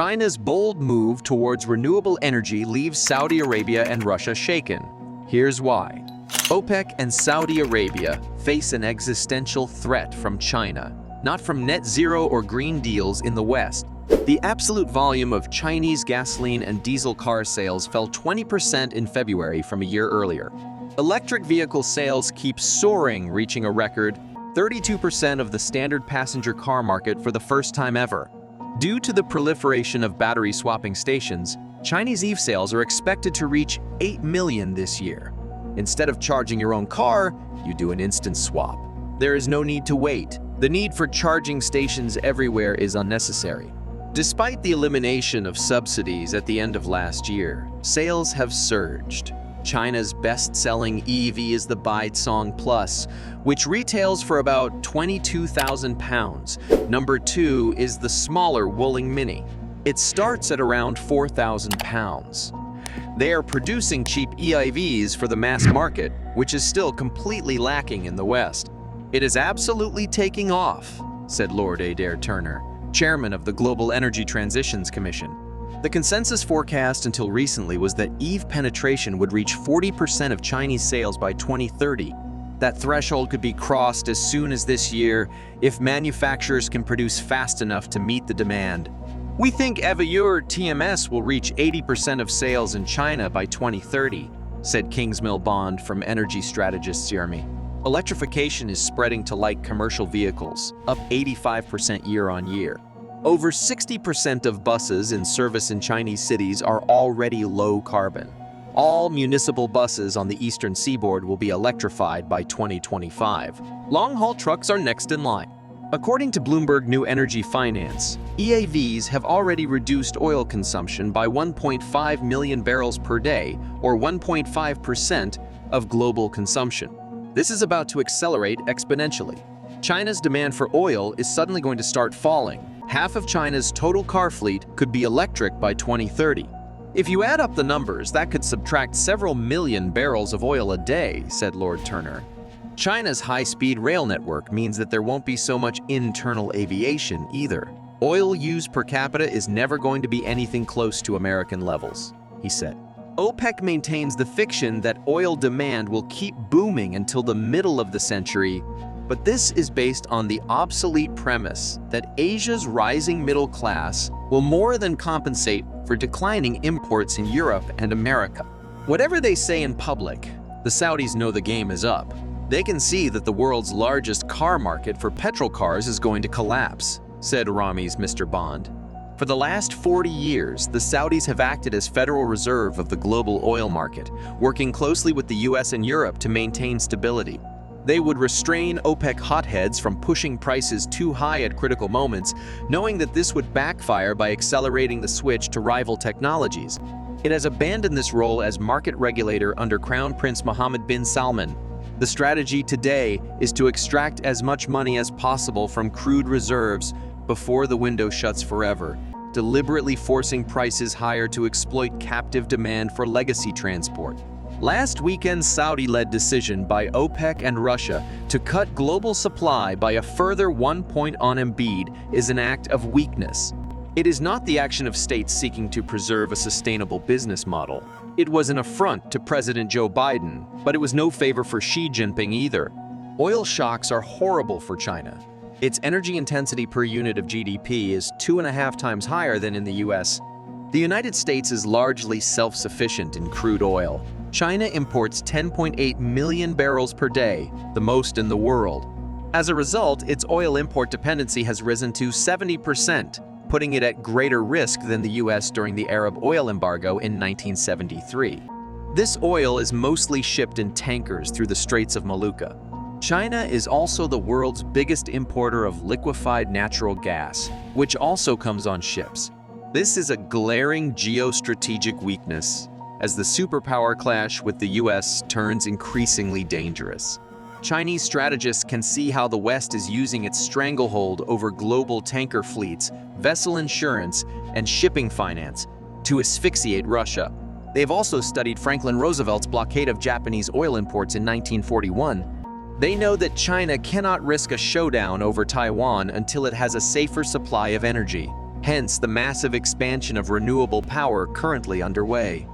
China's bold move towards renewable energy leaves Saudi Arabia and Russia shaken. Here's why. OPEC and Saudi Arabia face an existential threat from China, not from net zero or green deals in the West. The absolute volume of Chinese gasoline and diesel car sales fell 20% in February from a year earlier. Electric vehicle sales keep soaring, reaching a record 32% of the standard passenger car market for the first time ever. Due to the proliferation of battery swapping stations, Chinese EV sales are expected to reach 8 million this year. Instead of charging your own car, you do an instant swap. There is no need to wait. The need for charging stations everywhere is unnecessary. Despite the elimination of subsidies at the end of last year, sales have surged. China's best-selling EV is the BYD Song Plus, which retails for about £22,000. Number 2 is the smaller Wuling Mini. It starts at around £4,000. They are producing cheap EVs for the mass market, which is still completely lacking in the West. It is absolutely taking off, said Lord Adair Turner, chairman of the Global Energy Transitions Commission. The consensus forecast until recently was that EV penetration would reach 40% of Chinese sales by 2030. That threshold could be crossed as soon as this year if manufacturers can produce fast enough to meet the demand. We think Evoyur TMS will reach 80% of sales in China by 2030, said Kingsmill Bond from energy strategist Jeremy. Electrification is spreading to light commercial vehicles, up 85% year-on-year. Over 60% of buses in service in Chinese cities are already low carbon. All municipal buses on the eastern seaboard will be electrified by 2025. Long-haul trucks are next in line. According to Bloomberg New Energy Finance, EVs have already reduced oil consumption by 1.5 million barrels per day, or 1.5% of global consumption. This is about to accelerate exponentially. China's demand for oil is suddenly going to start falling. Half of China's total car fleet could be electric by 2030. If you add up the numbers, that could subtract several million barrels of oil a day, said Lord Turner. China's high-speed rail network means that there won't be so much internal aviation either. Oil use per capita is never going to be anything close to American levels, he said. OPEC maintains the fiction that oil demand will keep booming until the middle of the century, but this is based on the obsolete premise that Asia's rising middle class will more than compensate for declining imports in Europe and America. Whatever they say in public, the Saudis know the game is up. They can see that the world's largest car market for petrol cars is going to collapse, said Rami's Mr. Bond. For the last 40 years, the Saudis have acted as Federal Reserve of the global oil market, working closely with the US and Europe to maintain stability. They would restrain OPEC hotheads from pushing prices too high at critical moments, knowing that this would backfire by accelerating the switch to rival technologies. It has abandoned this role as market regulator under Crown Prince Mohammed bin Salman. The strategy today is to extract as much money as possible from crude reserves before the window shuts forever, deliberately forcing prices higher to exploit captive demand for legacy transport. Last weekend's Saudi-led decision by OPEC and Russia to cut global supply by a further 1 point on Embiid is an act of weakness. It is not the action of states seeking to preserve a sustainable business model. It was an affront to President Joe Biden, but it was no favor for Xi Jinping either. Oil shocks are horrible for China. Its energy intensity per unit of GDP is 2.5 times higher than in the US. The United States is largely self-sufficient in crude oil. China imports 10.8 million barrels per day, the most in the world. As a result, its oil import dependency has risen to 70%, putting it at greater risk than the US during the Arab oil embargo in 1973. This oil is mostly shipped in tankers through the Straits of Malacca. China is also the world's biggest importer of liquefied natural gas, which also comes on ships. This is a glaring geostrategic weakness as the superpower clash with the US turns increasingly dangerous. Chinese strategists can see how the West is using its stranglehold over global tanker fleets, vessel insurance, and shipping finance to asphyxiate Russia. They've also studied Franklin Roosevelt's blockade of Japanese oil imports in 1941. They know that China cannot risk a showdown over Taiwan until it has a safer supply of energy. hence the massive expansion of renewable power currently underway.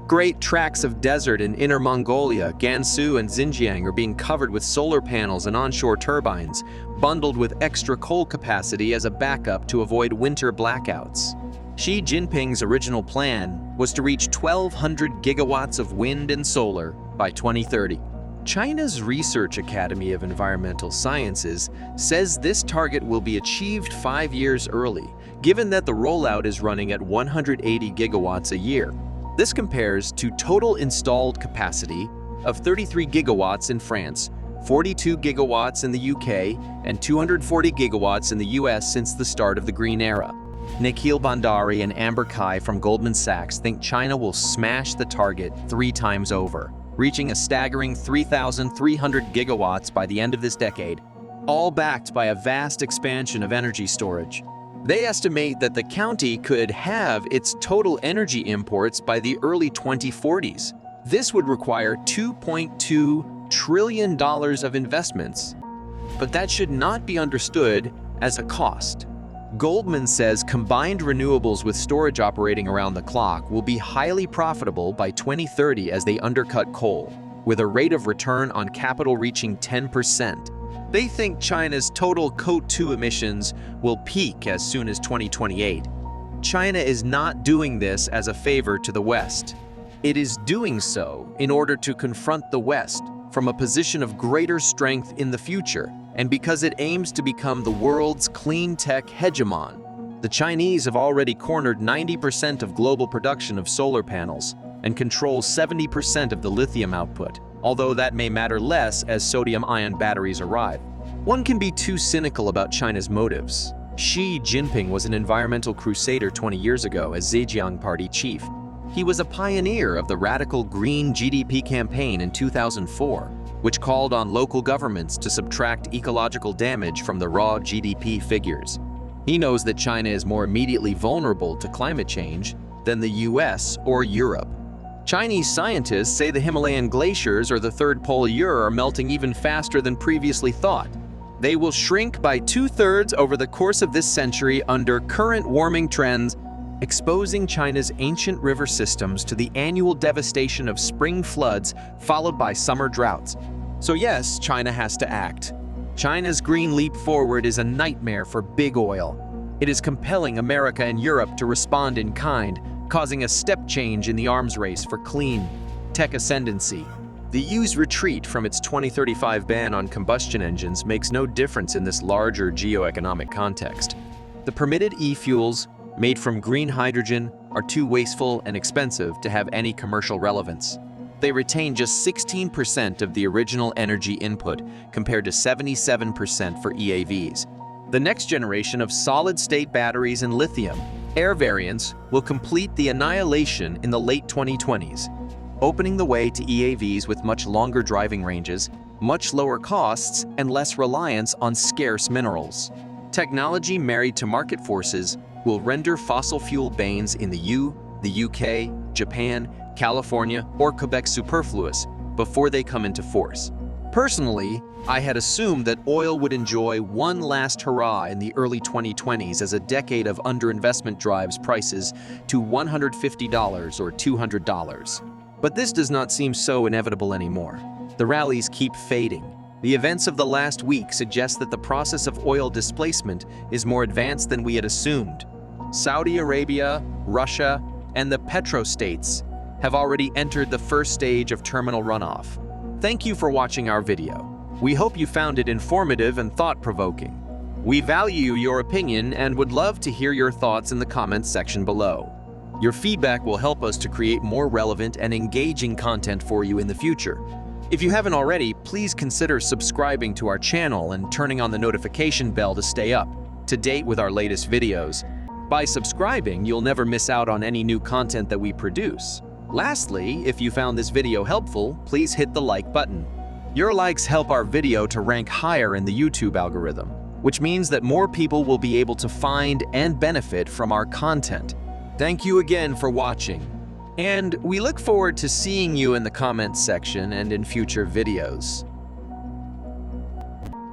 Great tracts of desert in Inner Mongolia, Gansu, and Xinjiang are being covered with solar panels and onshore turbines, bundled with extra coal capacity as a backup to avoid winter blackouts. Xi Jinping's original plan was to reach 1,200 gigawatts of wind and solar by 2030. China's Research Academy of Environmental Sciences says this target will be achieved 5 years early, given that the rollout is running at 180 gigawatts a year. This compares to total installed capacity of 33 gigawatts in France, 42 gigawatts in the UK, and 240 gigawatts in the US since the start of the Green Era. Nikhil Bhandari and Amber Kai from Goldman Sachs think China will smash the target 3 times over, reaching a staggering 3,300 gigawatts by the end of this decade, all backed by a vast expansion of energy storage. They estimate that the county could have its total energy imports by the early 2040s. This would require $2.2 trillion of investments. But that should not be understood as a cost. Goldman says combined renewables with storage operating around the clock will be highly profitable by 2030 as they undercut coal, with a rate of return on capital reaching 10%. They think China's total CO2 emissions will peak as soon as 2028. China is not doing this as a favor to the West. It is doing so in order to confront the West from a position of greater strength in the future, and because it aims to become the world's clean tech hegemon. The Chinese have already cornered 90% of global production of solar panels and control 70% of the lithium output, although that may matter less as sodium-ion batteries arrive. One can be too cynical about China's motives. Xi Jinping was an environmental crusader 20 years ago as Zhejiang Party chief. He was a pioneer of the radical Green GDP campaign in 2004, which called on local governments to subtract ecological damage from the raw GDP figures. He knows that China is more immediately vulnerable to climate change than the US or Europe. Chinese scientists say the Himalayan glaciers or the third pole Ur are melting even faster than previously thought. They will shrink by 2/3 over the course of this century under current warming trends, exposing China's ancient river systems to the annual devastation of spring floods followed by summer droughts. So yes, China has to act. China's green leap forward is a nightmare for big oil. It is compelling America and Europe to respond in kind, causing a step change in the arms race for clean tech ascendancy. The EU's retreat from its 2035 ban on combustion engines makes no difference in this larger geoeconomic context. The permitted e-fuels, made from green hydrogen, are too wasteful and expensive to have any commercial relevance. They retain just 16% of the original energy input, compared to 77% for EAVs. The next generation of solid-state batteries and lithium, Air variants, will complete the annihilation in the late 2020s, opening the way to EAVs with much longer driving ranges, much lower costs, and less reliance on scarce minerals. Technology married to market forces will render fossil fuel bans in the UK, Japan, California, or Quebec superfluous before they come into force. Personally, I had assumed that oil would enjoy one last hurrah in the early 2020s as a decade of underinvestment drives prices to $150 or $200. But this does not seem so inevitable anymore. The rallies keep fading. The events of the last week suggest that the process of oil displacement is more advanced than we had assumed. Saudi Arabia, Russia, and the petrostates have already entered the first stage of terminal runoff. Thank you for watching our video. We hope you found it informative and thought-provoking. We value your opinion and would love to hear your thoughts in the comments section below. Your feedback will help us to create more relevant and engaging content for you in the future. If you haven't already, please consider subscribing to our channel and turning on the notification bell to stay up to date with our latest videos. By subscribing, you'll never miss out on any new content that we produce. Lastly, if you found this video helpful, please hit the like button. Your likes help our video to rank higher in the YouTube algorithm, which means that more people will be able to find and benefit from our content. Thank you again for watching, and we look forward to seeing you in the comments section and in future videos.